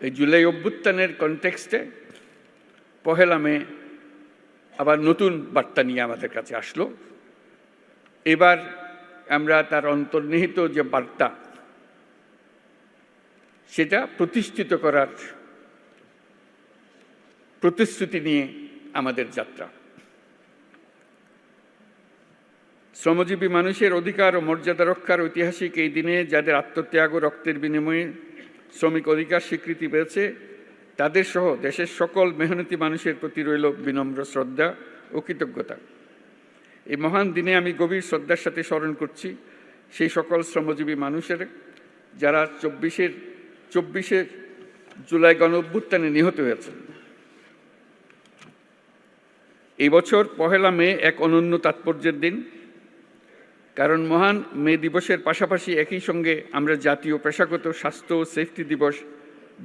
এই জুলাই অভ্যুত্থানের কনটেক্সটে পহেলা মে আবার নতুন বার্তা নিয়ে আমাদের কাছে আসলো। এবার আমরা তার অন্তর্নিহিত যে বার্তা সেটা প্রতিষ্ঠিত করার প্রতিশ্রুতি নিয়ে আমাদের যাত্রা। শ্রমজীবী মানুষের অধিকার ও মর্যাদা রক্ষার ঐতিহাসিক এই দিনে যাদের আত্মত্যাগ ও রক্তের বিনিময়ে শ্রমিক অধিকার স্বীকৃতি পেয়েছে তাদের সহ দেশের সকল মেহনতি মানুষের প্রতি রইল বিনম্র শ্রদ্ধা ও কৃতজ্ঞতা। এই মহান দিনে আমি গভীর শ্রদ্ধার সাথে স্মরণ করছি সেই সকল শ্রমজীবী মানুষের যারা 24শে জুলাই গণ অভ্যুত্থানে নিহত হয়েছেন। এই বছর পহেলা মে এক অনন্য তাৎপর্যের দিন, কারণ মহান মে দিবসের পাশাপাশি একই সঙ্গে আমরা জাতীয় পেশাগত স্বাস্থ্য ও সেফটি দিবস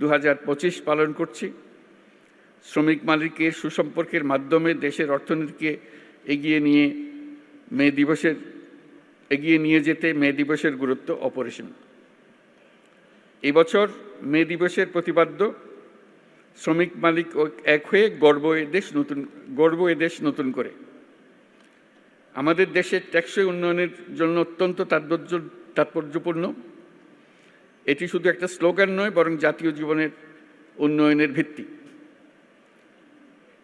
2025 পালন করছি। শ্রমিক মালিকের সুসম্পর্কের মাধ্যমে দেশের অর্থনীতিকে এগিয়ে নিয়ে যেতে মে দিবসের গুরুত্ব অপরিসীম। এই বছর মে দিবসের প্রতিপাদ্য শ্রমিক মালিক এক হয়ে গর্ব এ দেশ নতুন করে। আমাদের দেশের টেকসই উন্নয়নের জন্য অত্যন্ত তাৎপর্যপূর্ণ। এটি শুধু একটা স্লোগান নয়, বরং জাতীয় জীবনের উন্নয়নের ভিত্তি।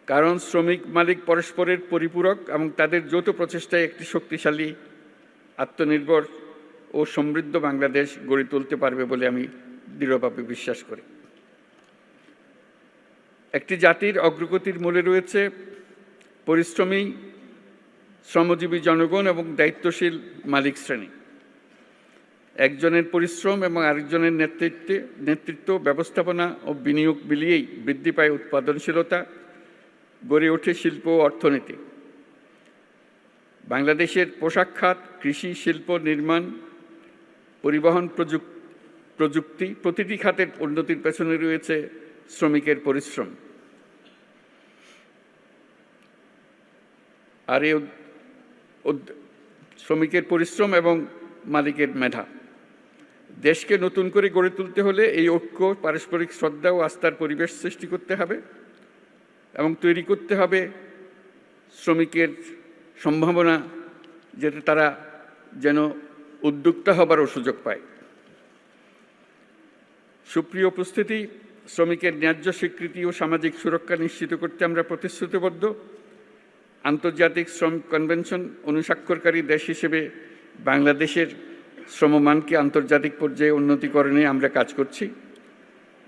কারণ শ্রমিক মালিক পরস্পরের পরিপূরক এবং তাদের যৌথ প্রচেষ্টায় একটি শক্তিশালী, আত্মনির্ভর ও সমৃদ্ধ বাংলাদেশ গড়ে তুলতে পারবে বলে আমি দৃঢ়ভাবে বিশ্বাস করি। একটি জাতির অগ্রগতির মূলে রয়েছে পরিশ্রমী শ্রমজীবী জনগণ এবং দায়িত্বশীল মালিক শ্রেণী। একজনের পরিশ্রম এবং আরেকজনের নেতৃত্ব, ব্যবস্থাপনা ও বিনিয়োগ মিলিয়েই বৃদ্ধি পায় উৎপাদনশীলতা, গড়ে ওঠে শিল্প ও অর্থনীতি। বাংলাদেশের পোশাক খাত, কৃষি, শিল্প, নির্মাণ, পরিবহন, প্রযুক্তি প্রতিটি খাতের উন্নতির পেছনে রয়েছে শ্রমিকের পরিশ্রম। আর এই শ্রমিকের পরিশ্রম এবং মালিকের মেধা। দেশকে নতুন করে গড়ে তুলতে হলে এই ঐক্য, পারস্পরিক শ্রদ্ধা ও আস্থার পরিবেশ সৃষ্টি করতে হবে এবং তৈরি করতে হবে শ্রমিকের সম্ভাবনা, যাতে তারা যেন উদ্যোক্তা হবারও সুযোগ পায়। সুপ্রিয় উপস্থিতি, শ্রমিকের ন্যায্য স্বীকৃতি ও সামাজিক সুরক্ষা নিশ্চিত করতে আমরা প্রতিশ্রুতিবদ্ধ। আন্তর্জাতিক শ্রম কনভেনশন অনুস্বাক্ষরকারী দেশ হিসেবে বাংলাদেশের শ্রমমানকে আন্তর্জাতিক পর্যায়ে উন্নতিকরণে আমরা কাজ করছি।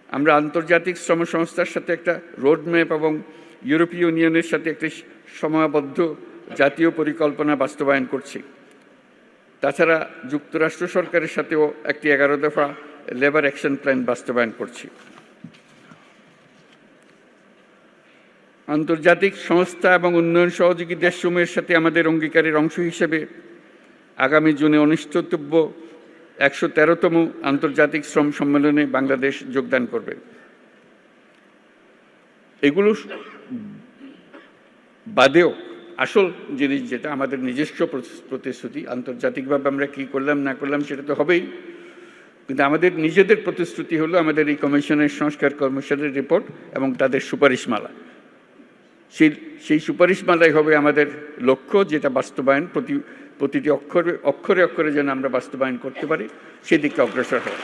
আমরা আন্তর্জাতিক শ্রম সংস্থার সাথে একটা রোডম্যাপ এবং ইউরোপীয় ইউনিয়নের সাথে একটি সময়াবদ্ধ জাতীয় পরিকল্পনা বাস্তবায়ন করছি। তাছাড়া যুক্তরাষ্ট্র সরকারের সাথেও একটি 11 দফা লেবার অ্যাকশন প্ল্যান বাস্তবায়ন করছি। আন্তর্জাতিক সংস্থা এবং উন্নয়ন সহযোগী দেশসমূহের সাথে আমাদের অঙ্গীকারের অংশ হিসেবে আগামী জুনে অনুষ্ঠিতব্য 113তম আন্তর্জাতিক শ্রম সম্মেলনে বাংলাদেশ যোগদান করবে। এগুলো বাদেও আসল জিনিস যেটা আমাদের নিজস্ব প্রতিশ্রুতি, আন্তর্জাতিকভাবে আমরা কী করলাম না করলাম সেটা তো হবেই, কিন্তু আমাদের নিজেদের প্রতিশ্রুতি হলো আমাদের এই কমিশনের সংস্কার কমিশনের রিপোর্ট এবং তাদের সুপারিশমালা। সেই সুপারিশমালাই হবে আমাদের লক্ষ্য, যেটা বাস্তবায়ন প্রতিটি অক্ষরে অক্ষরে যেন আমরা বাস্তবায়ন করতে পারি, সেদিকে অগ্রসর হয়।